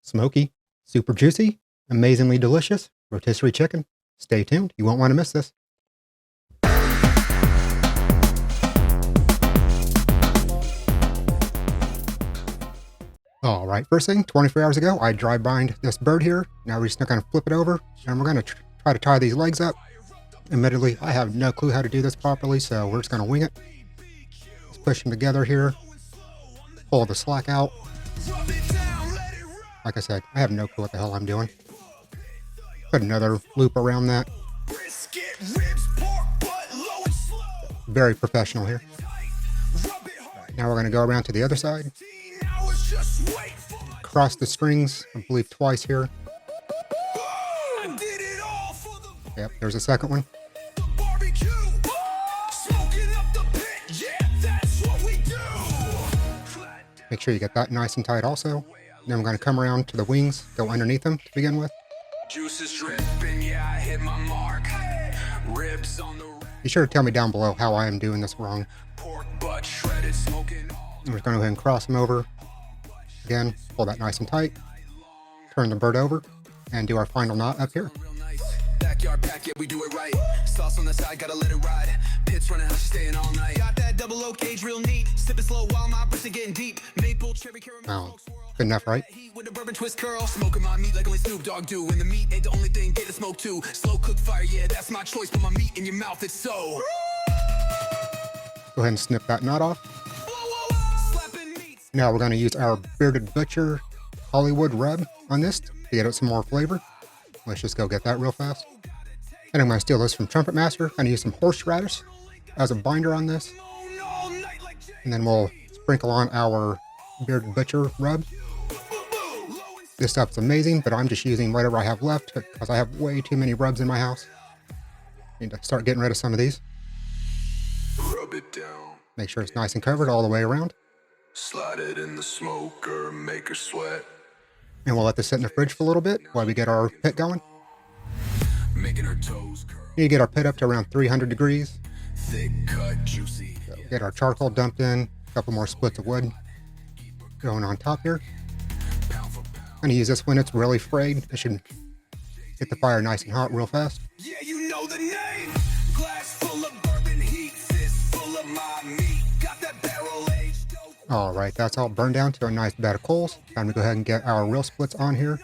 Smoky, super juicy, amazingly delicious rotisserie chicken. Stay tuned, you won't want to miss this. All right, first thing, 24 hours ago, I dry brined this bird here. Now we're just going to flip it over, and we're going to try to tie these legs up. Admittedly, I have no clue how to do this properly, so we're just going to wing it. Let's push them together here. Pull the slack out. Like I said, I have no clue what the hell I'm doing. Put another loop around that. Very professional here. Now we're going to go around to the other side. Cross the strings, I believe twice here. Yep, there's a second one. Make sure you get that nice and tight also. Then we're going to come around to the wings, go underneath them to begin with. Be sure to tell me down below how I am doing this wrong. I'm just going to go ahead and cross them over. Again, pull that nice and tight. Turn the bird over and do our final knot up here. Backyard pack, yeah, we do it right. Sauce on the side, gotta let it ride. Pits running, how she staying all night. Got that double O cage real neat. Sipping slow while my brisket getting deep. Maple cherry caramel. Good enough, right? With a bourbon twist curl. Smoking my meat like only Snoop Dogg do. And the meat ain't the only thing get to smoke too. Slow cook fire, yeah, that's my choice. Put my meat in your mouth, it's so. Go ahead and snip that knot off. Now we're going to use our Bearded Butcher Hollywood rub on this to get it some more flavor. Let's just go get that real fast. And I'm going to steal this from Trumpet Master. I'm going to use some horseradish as a binder on this. And then we'll sprinkle on our Bearded Butcher rub. This stuff's amazing, but I'm just using whatever I have left because I have way too many rubs in my house. Need to start getting rid of some of these. Rub it down. Make sure it's nice and covered all the way around. Slide it in the smoker, make her sweat. And we'll let this sit in the fridge for a little bit while we get our pit going. Making her toes curl. We need to get our pit up to around 300 degrees. Thick cut, juicy. So get our charcoal dumped in, a couple more splits of wood going on top here. I'm going to use this when it's really frayed. It should get the fire nice and hot real fast. Yeah, you know the name. Glass full of bourbon heat, fist full of my meat. Got that barrel aged. All right, that's all burned down to a nice bed of coals. Time to go ahead and get our real splits on here.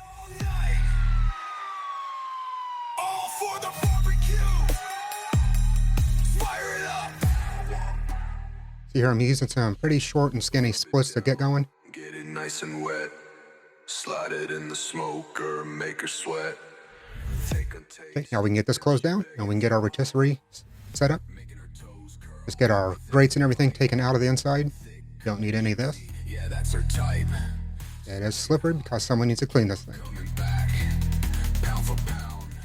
See here, I'm using some pretty short and skinny splits to get going. Get it nice and wet. Slide it in the smoker, make her sweat. Okay, now we can get this closed down and we can get our rotisserie set up. Just get our grates and everything taken out of the inside. Don't need any of this. Yeah, that's her type. It is slippery because someone needs to clean this thing.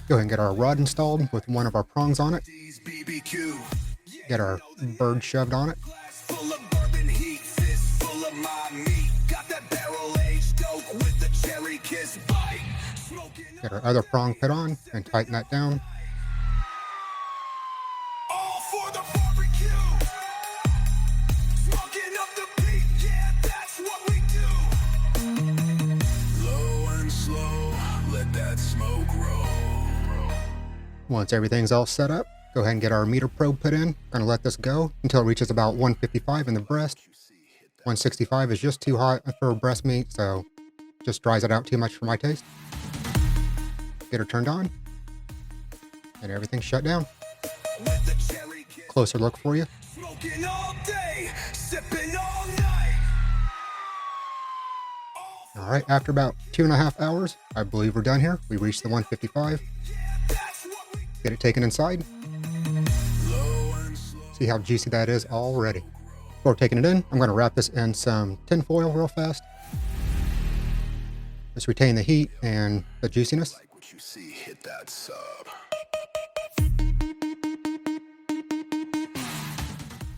Go ahead and get our rod installed with one of our prongs on it. Get our bird shoved on it. Get our other prong put on and tighten that down. Once everything's all set up, go ahead and get our meter probe put in. Gonna let this go until it reaches about 155 in the breast. 165 is just too hot for breast meat, so just dries it out too much for my taste. Get her turned on, and everything's shut down. Closer look for you. All right, after about 2.5 hours, I believe we're done here. We reached the 155. Get it taken inside. See how juicy that is already. Before taking it in, I'm going to wrap this in some tin foil real fast. Just retain the heat and the juiciness. You see, hit that sub.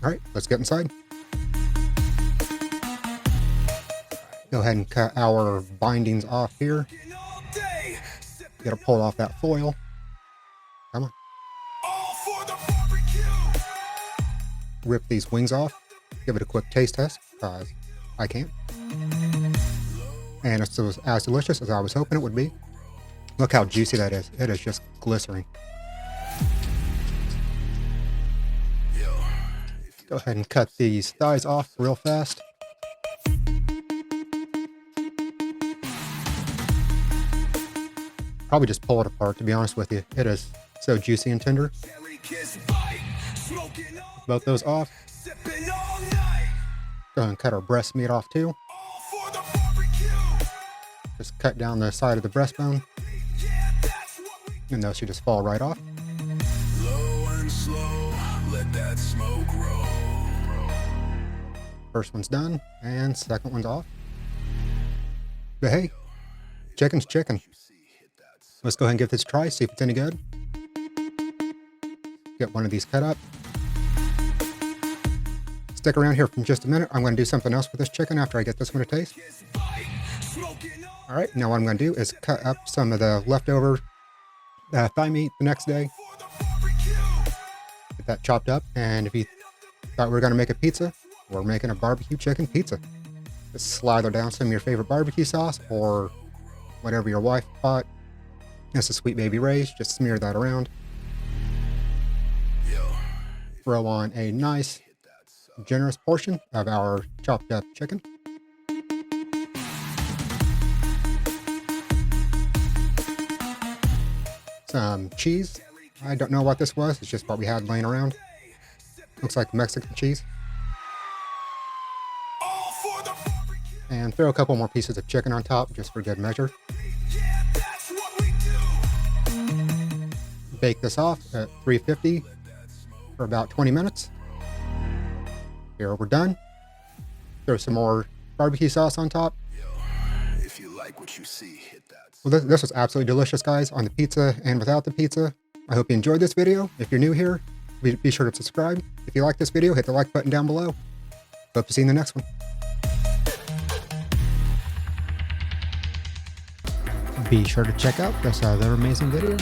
All right, let's get inside. Go ahead and cut our bindings off here. Got to pull off that foil. Come on. Rip these wings off. Give it a quick taste test, because I can't. And it's as delicious as I was hoping it would be. Look how juicy that is. It is just glycerin. Go ahead and cut these thighs off real fast. Probably just pull it apart, to be honest with you. It is so juicy and tender. Both those off. Go ahead and cut our breast meat off too. Just cut down the side of the breastbone. And those should just fall right off. Low and slow, let that smoke roll. First one's done, and second one's off. But hey, chicken's chicken. Let's go ahead and give this a try, see if it's any good. Get one of these cut up. Stick around here for just a minute. I'm going to do something else with this chicken after I get this one a taste. All right, now what I'm going to do is cut up some of the leftover thigh meat the next day. Get that chopped up, and if you thought we were going to make a pizza, we're making a barbecue chicken pizza. Just slather down some of your favorite barbecue sauce or whatever your wife bought. That's a Sweet Baby Ray's. Just smear that around. Throw on a nice, generous portion of our chopped up chicken. Some cheese. I don't know what this was. It's just what we had laying around. Looks like Mexican cheese. And throw a couple more pieces of chicken on top just for good measure. Bake this off at 350 for about 20 minutes. Here we're done. Throw some more barbecue sauce on top. If you like what you see, hit that. Well, this was absolutely delicious, guys, on the pizza and without the pizza. I hope you enjoyed this video. If you're new here, be sure to subscribe. If you like this video, hit the like button down below. Hope to see you in the next one. Be sure to check out this other amazing video.